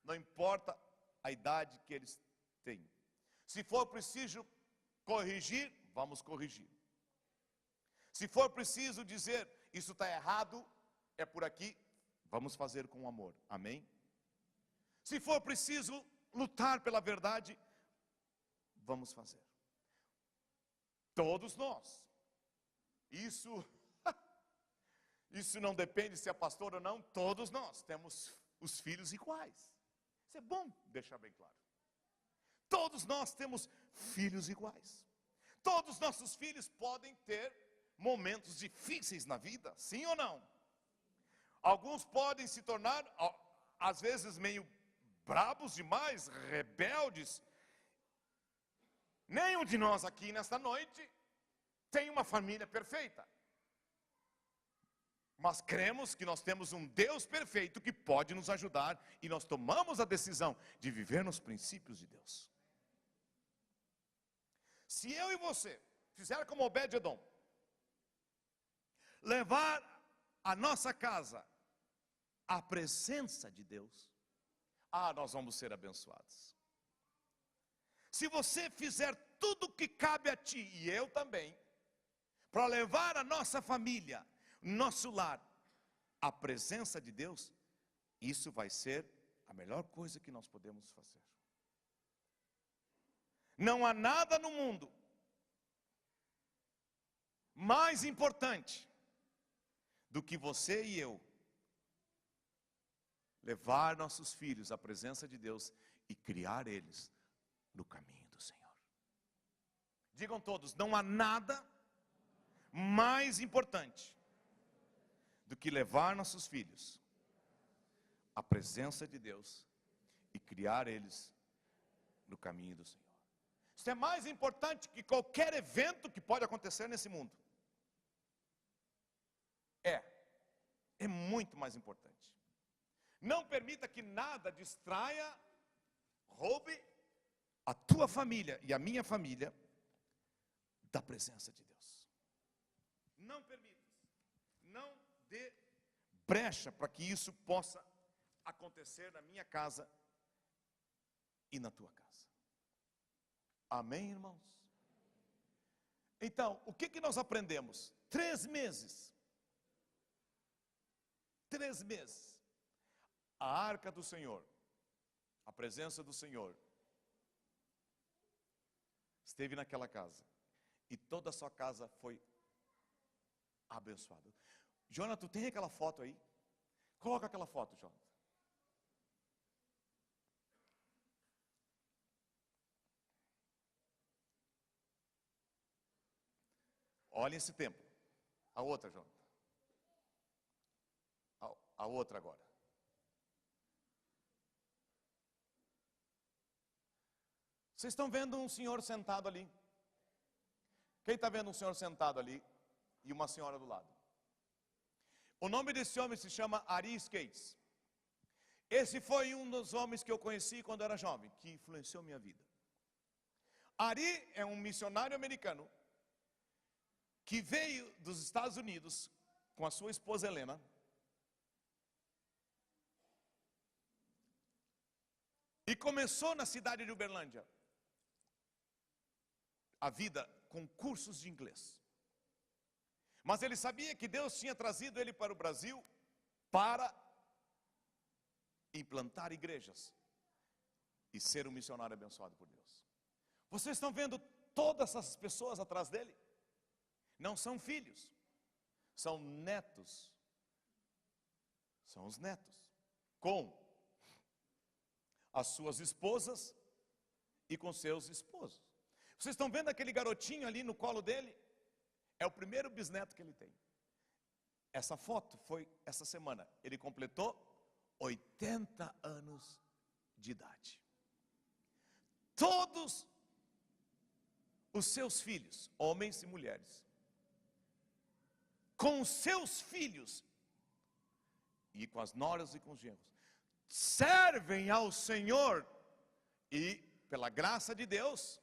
Não importa a idade que eles têm. Se for preciso corrigir, vamos corrigir. Se for preciso dizer, isso está errado, é por aqui, vamos fazer com amor. Amém? Se for preciso lutar pela verdade, vamos fazer. Todos nós. Isso não depende se é pastor ou não, todos nós temos os filhos iguais. Isso é bom deixar bem claro. Todos nós temos filhos iguais. Todos nossos filhos podem ter momentos difíceis na vida, sim ou não? Alguns podem se tornar, às vezes, meio brabos demais, rebeldes. Nenhum de nós aqui nesta noite tem uma família perfeita. Mas cremos que nós temos um Deus perfeito que pode nos ajudar, e nós tomamos a decisão de viver nos princípios de Deus. Se eu e você fizer como Obed Edom, levar a nossa casa à presença de Deus, nós vamos ser abençoados. Se você fizer tudo o que cabe a ti, e eu também, para levar a nossa família, nosso lar, à presença de Deus, isso vai ser a melhor coisa que nós podemos fazer. Não há nada no mundo mais importante do que você e eu levar nossos filhos à presença de Deus e criar eles no caminho do Senhor. Digam todos, não há nada mais importante do que levar nossos filhos à presença de Deus e criar eles no caminho do Senhor. Isso é mais importante que qualquer evento que pode acontecer nesse mundo. É muito mais importante. Não permita que nada distraia, roube a tua família e a minha família da presença de Deus. Não permita, não dê brecha para que isso possa acontecer na minha casa e na tua casa. Amém, irmãos? Então, o que nós aprendemos? 3 meses. 3 meses. A arca do Senhor, a presença do Senhor, esteve naquela casa. E toda a sua casa foi abençoada. Jonathan, tem aquela foto aí? Coloca aquela foto, Jonathan. Olha esse templo. A outra, Jonathan. a outra agora. Vocês estão vendo um senhor sentado ali? Quem está vendo um senhor sentado ali e uma senhora do lado? O nome desse homem se chama Ari Skates. Esse foi um dos homens que eu conheci quando eu era jovem, que influenciou minha vida. Ari é um missionário americano que veio dos Estados Unidos com a sua esposa Helena e começou na cidade de Uberlândia a vida com cursos de inglês. Mas ele sabia que Deus tinha trazido ele para o Brasil para implantar igrejas e ser um missionário abençoado por Deus. Vocês estão vendo todas essas pessoas atrás dele? Não são filhos, são netos. São os netos, com as suas esposas e com seus esposos. Vocês estão vendo aquele garotinho ali no colo dele? É o primeiro bisneto que ele tem. Essa foto foi essa semana. Ele completou 80 anos de idade. Todos os seus filhos, homens e mulheres, com os seus filhos e com as noras e com os genros, servem ao Senhor. E pela graça de Deus,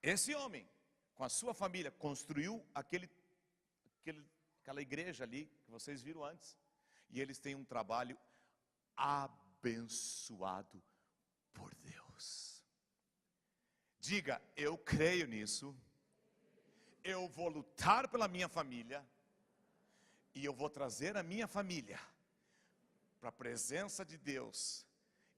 esse homem, com a sua família, construiu aquela igreja ali, que vocês viram antes. E eles têm um trabalho abençoado por Deus. Diga, eu creio nisso. Eu vou lutar pela minha família. E eu vou trazer a minha família para a presença de Deus.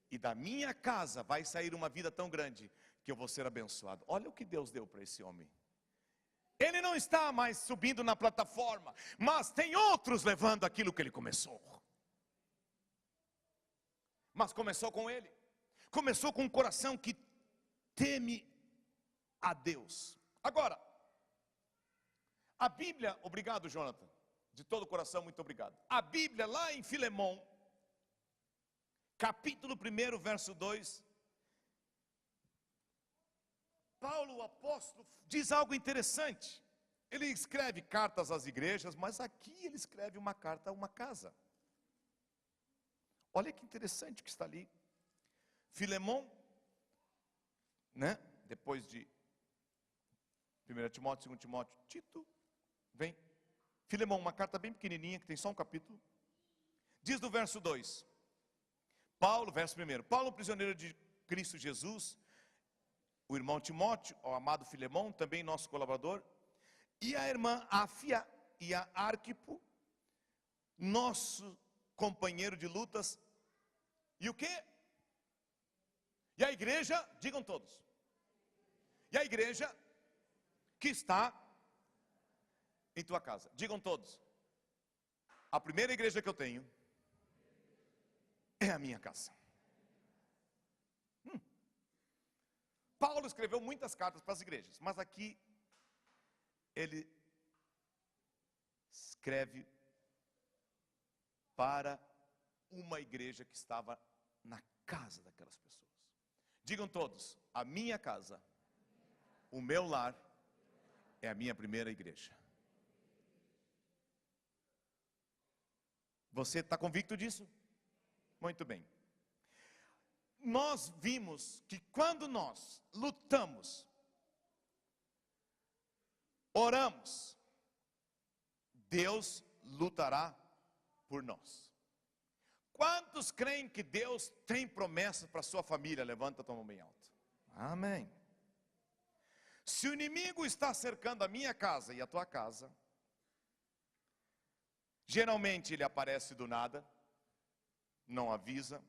E da minha casa vai sair uma vida tão grande que eu vou ser abençoado. Olha o que Deus deu para esse homem. Ele não está mais subindo na plataforma, mas tem outros levando aquilo que ele começou. Mas começou com ele. Começou com um coração que teme a Deus. Agora, a Bíblia, obrigado Jonathan, de todo o coração, muito obrigado. A Bíblia lá em Filemão, capítulo 1, verso 2, Paulo, o apóstolo, diz algo interessante. Ele escreve cartas às igrejas, mas aqui ele escreve uma carta a uma casa. Olha que interessante que está ali. Filemão, né? Depois de 1 Timóteo, 2 Timóteo, Tito, vem. Filemão, uma carta bem pequenininha, que tem só um capítulo. Diz no verso 2. Paulo, verso 1. Paulo, prisioneiro de Cristo Jesus, o irmão Timóteo, o amado Filemão, também nosso colaborador, e a irmã Áfia e a Arquipo, nosso companheiro de lutas, e o quê? E a igreja, digam todos, e a igreja que está em tua casa, digam todos, a primeira igreja que eu tenho é a minha casa. Paulo escreveu muitas cartas para as igrejas, mas aqui ele escreve para uma igreja que estava na casa daquelas pessoas. Digam todos, a minha casa, o meu lar, é a minha primeira igreja. Você está convicto disso? Muito bem. Nós vimos que quando nós lutamos, oramos, Deus lutará por nós. Quantos creem que Deus tem promessas para a sua família? Levanta a tua mão bem alto. Amém. Se o inimigo está cercando a minha casa e a tua casa, geralmente ele aparece do nada, não avisa.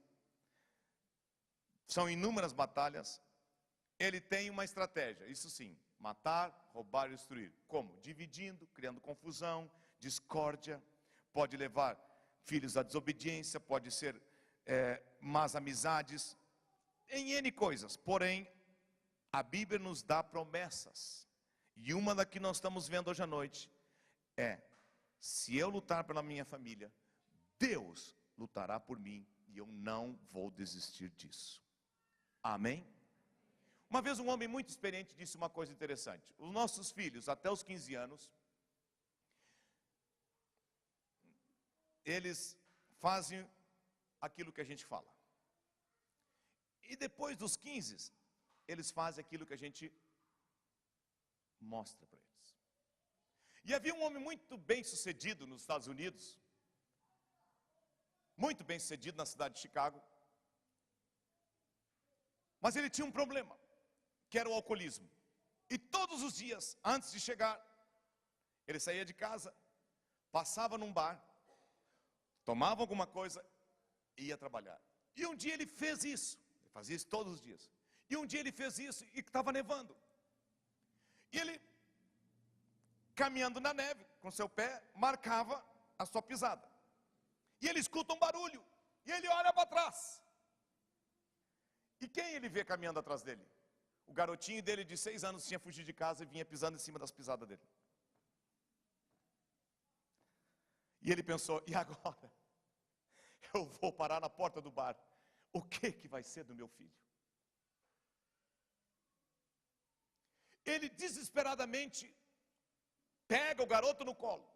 São inúmeras batalhas. Ele tem uma estratégia, isso sim, matar, roubar e destruir. Como? Dividindo, criando confusão, discórdia. Pode levar filhos à desobediência, pode ser más amizades, em N coisas. Porém, a Bíblia nos dá promessas. E uma da que nós estamos vendo hoje à noite é: se eu lutar pela minha família, Deus lutará por mim e eu não vou desistir disso. Amém? Uma vez um homem muito experiente disse uma coisa interessante. Os nossos filhos, até os 15 anos, eles fazem aquilo que a gente fala. E depois dos 15, eles fazem aquilo que a gente mostra para eles. E havia um homem muito bem sucedido nos Estados Unidos, muito bem sucedido na cidade de Chicago, mas ele tinha um problema, que era o alcoolismo. E todos os dias, antes de chegar, ele saía de casa, passava num bar, tomava alguma coisa e ia trabalhar. E um dia ele fez isso, ele fazia isso todos os dias. E um dia ele fez isso e estava nevando. E ele, caminhando na neve, com seu pé, marcava a sua pisada. E ele escuta um barulho, e ele olha para trás. E quem ele vê caminhando atrás dele? O garotinho dele de 6 anos tinha fugido de casa e vinha pisando em cima das pisadas dele. E ele pensou, e agora? Eu vou parar na porta do bar. O que vai ser do meu filho? Ele desesperadamente pega o garoto no colo,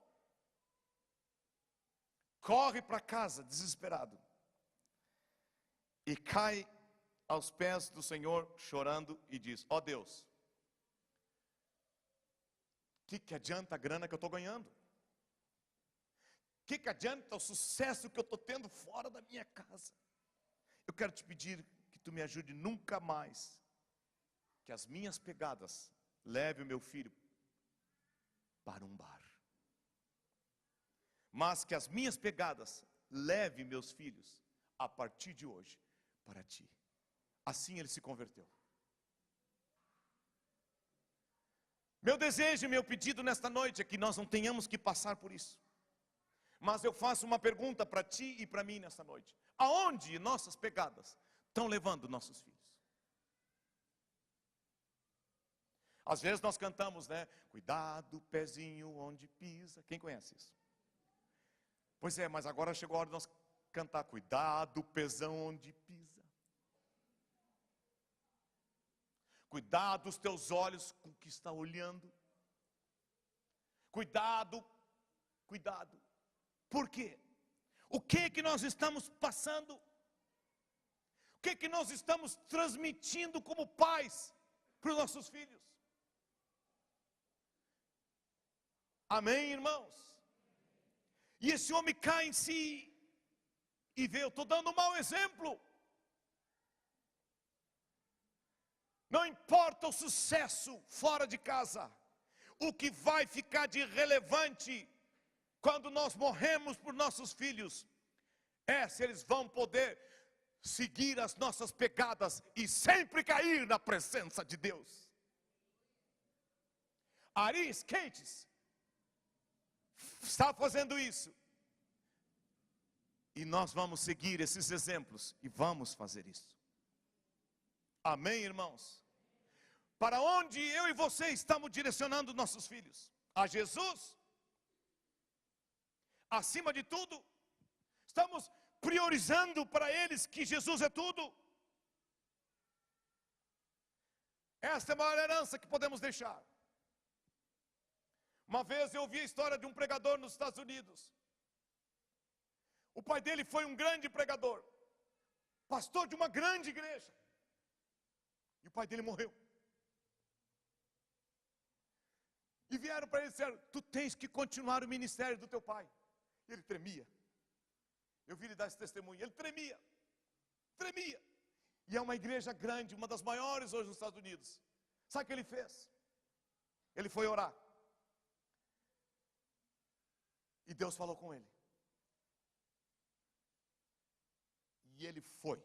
corre para casa desesperado e cai aos pés do Senhor chorando e diz: ó Deus, que adianta a grana que eu estou ganhando? Que adianta o sucesso que eu estou tendo fora da minha casa? Eu quero te pedir que tu me ajude nunca mais que as minhas pegadas leve o meu filho para um bar, mas que as minhas pegadas leve meus filhos a partir de hoje para ti. Assim ele se converteu. Meu desejo e meu pedido nesta noite é que nós não tenhamos que passar por isso. Mas eu faço uma pergunta para ti e para mim nesta noite: aonde nossas pegadas estão levando nossos filhos? Às vezes nós cantamos, né? Cuidado, pezinho, onde pisa. Quem conhece isso? Pois é, mas agora chegou a hora de nós cantar: cuidado, pezão, onde pisa. Cuidado os teus olhos com o que está olhando. Cuidado, cuidado. Por quê? O que nós estamos passando? O que nós estamos transmitindo como pais para os nossos filhos? Amém, irmãos? E esse homem cai em si e vê: eu estou dando um mau exemplo. Não importa o sucesso fora de casa, o que vai ficar de relevante quando nós morremos por nossos filhos é se eles vão poder seguir as nossas pegadas e sempre cair na presença de Deus. Ari Skates está fazendo isso, e nós vamos seguir esses exemplos e vamos fazer isso. Amém, irmãos? Para onde eu e você estamos direcionando nossos filhos? A Jesus? Acima de tudo? Estamos priorizando para eles que Jesus é tudo? Esta é a maior herança que podemos deixar. Uma vez eu ouvi a história de um pregador nos Estados Unidos. O pai dele foi um grande pregador, pastor de uma grande igreja, e o pai dele morreu. E vieram para ele e disseram: tu tens que continuar o ministério do teu pai. E ele tremia. Eu vi ele dar esse testemunho. Ele tremia. E é uma igreja grande, uma das maiores hoje nos Estados Unidos. Sabe o que ele fez? Ele foi orar. E Deus falou com ele. E ele foi.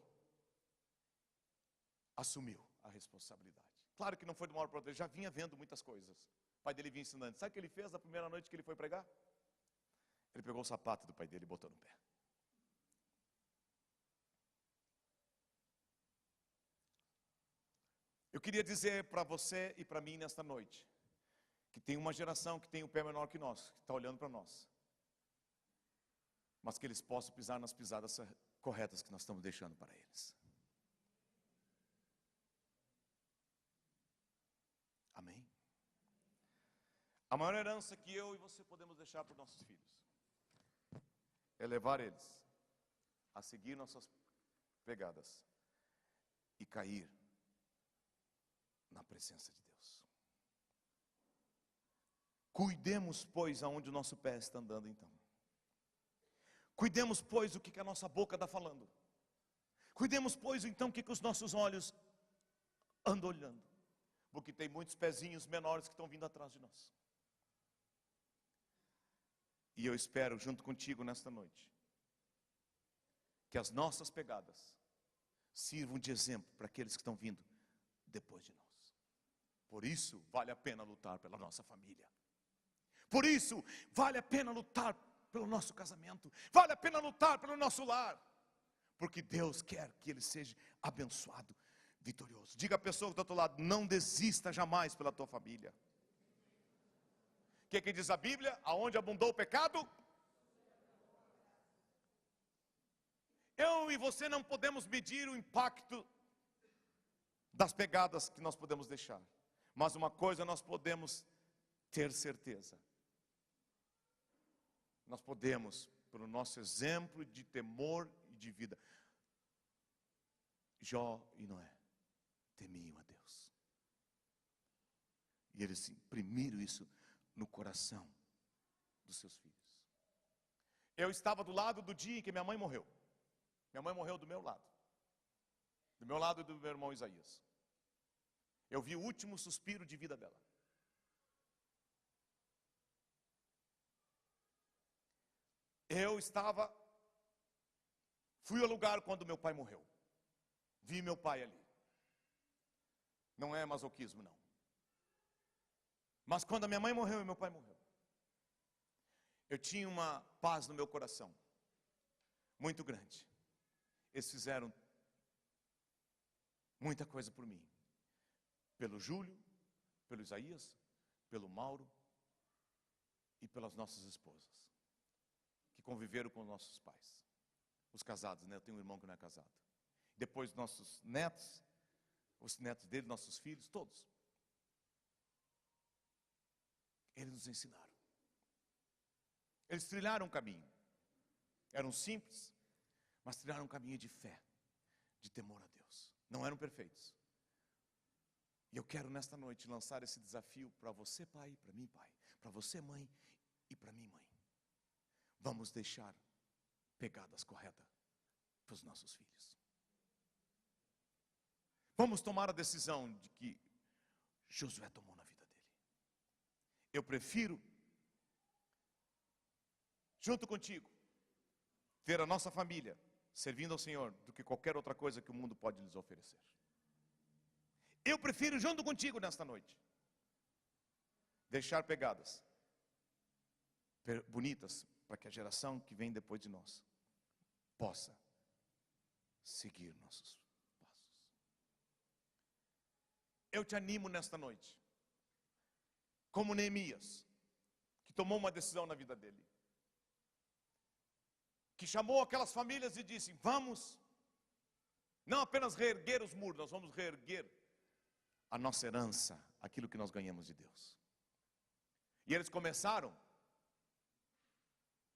Assumiu a responsabilidade. Claro que não foi de uma hora para outra. Ele já vinha vendo muitas coisas. O pai dele vinha ensinando. Sabe o que ele fez na primeira noite que ele foi pregar? Ele pegou o sapato do pai dele e botou no pé. Eu queria dizer para você e para mim nesta noite, que tem uma geração que tem o pé menor que nós, que está olhando para nós. mas que eles possam pisar nas pisadas corretas que nós estamos deixando para eles. Amém? A maior herança que eu e você podemos deixar para os nossos filhos é levar eles a seguir nossas pegadas e cair na presença de Deus. Cuidemos, pois, aonde o nosso pé está andando então. Cuidemos, pois, o que a nossa boca está falando. Cuidemos, pois, então, o que os nossos olhos andam olhando. Porque tem muitos pezinhos menores que estão vindo atrás de nós. E eu espero, junto contigo nesta noite, que as nossas pegadas sirvam de exemplo para aqueles que estão vindo depois de nós. Por isso, vale a pena lutar pela nossa família. Por isso, vale a pena lutar pelo nosso casamento. Vale a pena lutar pelo nosso lar. Porque Deus quer que ele seja abençoado, vitorioso. Diga à pessoa que está do outro lado: não desista jamais pela tua família. O que diz a Bíblia? Aonde abundou o pecado, eu e você não podemos medir o impacto das pegadas que nós podemos deixar. Mas uma coisa nós podemos ter certeza. Nós podemos, pelo nosso exemplo de temor e de vida. Jó e Noé temiam a Deus. E eles imprimiram isso no coração dos seus filhos. Eu estava do lado do dia em que minha mãe morreu. Minha mãe morreu do meu lado. Do meu lado e do meu irmão Isaías. Eu vi o último suspiro de vida dela. Fui ao lugar quando meu pai morreu. Vi meu pai ali. Não é masoquismo, não. Mas quando a minha mãe morreu e meu pai morreu, eu tinha uma paz no meu coração muito grande. Eles fizeram muita coisa por mim. Pelo Júlio, pelo Isaías, pelo Mauro e pelas nossas esposas, que conviveram com nossos pais. Os casados, né? Eu tenho um irmão que não é casado. Depois nossos netos, os netos dele, nossos filhos, todos. Eles nos ensinaram. Eles trilharam um caminho. Eram simples, mas trilharam um caminho de fé, de temor a Deus. Não eram perfeitos. E eu quero nesta noite lançar esse desafio para você, pai, para mim, pai, para você, mãe, e para mim, mãe. Vamos deixar pegadas corretas para os nossos filhos. Vamos tomar a decisão de que Josué tomou na vida dele. Eu prefiro, junto contigo, ter a nossa família servindo ao Senhor do que qualquer outra coisa que o mundo pode lhes oferecer. Eu prefiro, junto contigo nesta noite, deixar pegadas bonitas para que a geração que vem depois de nós possa seguir nossos passos. Eu te animo nesta noite, como Neemias, que tomou uma decisão na vida dele, que chamou aquelas famílias e disse: vamos não apenas reerguer os muros, nós vamos reerguer a nossa herança, aquilo que nós ganhamos de Deus. E eles começaram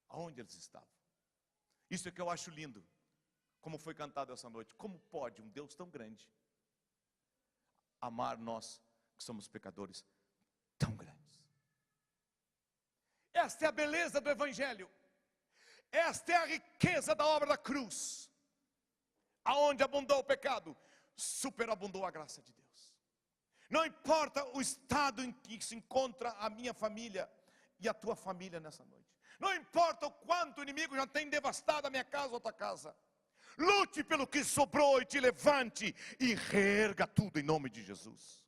aonde eles estavam. Isso é que eu acho lindo, como foi cantado essa noite. Como pode um Deus tão grande amar nós que somos pecadores tão grandes? Esta é a beleza do Evangelho. Esta é a riqueza da obra da cruz. Aonde abundou o pecado, superabundou a graça de Deus. Não importa o estado em que se encontra a minha família e a tua família nessa noite. Não importa o quanto o inimigo já tem devastado a minha casa ou a tua casa. Lute pelo que sobrou e te levante e reerga tudo em nome de Jesus.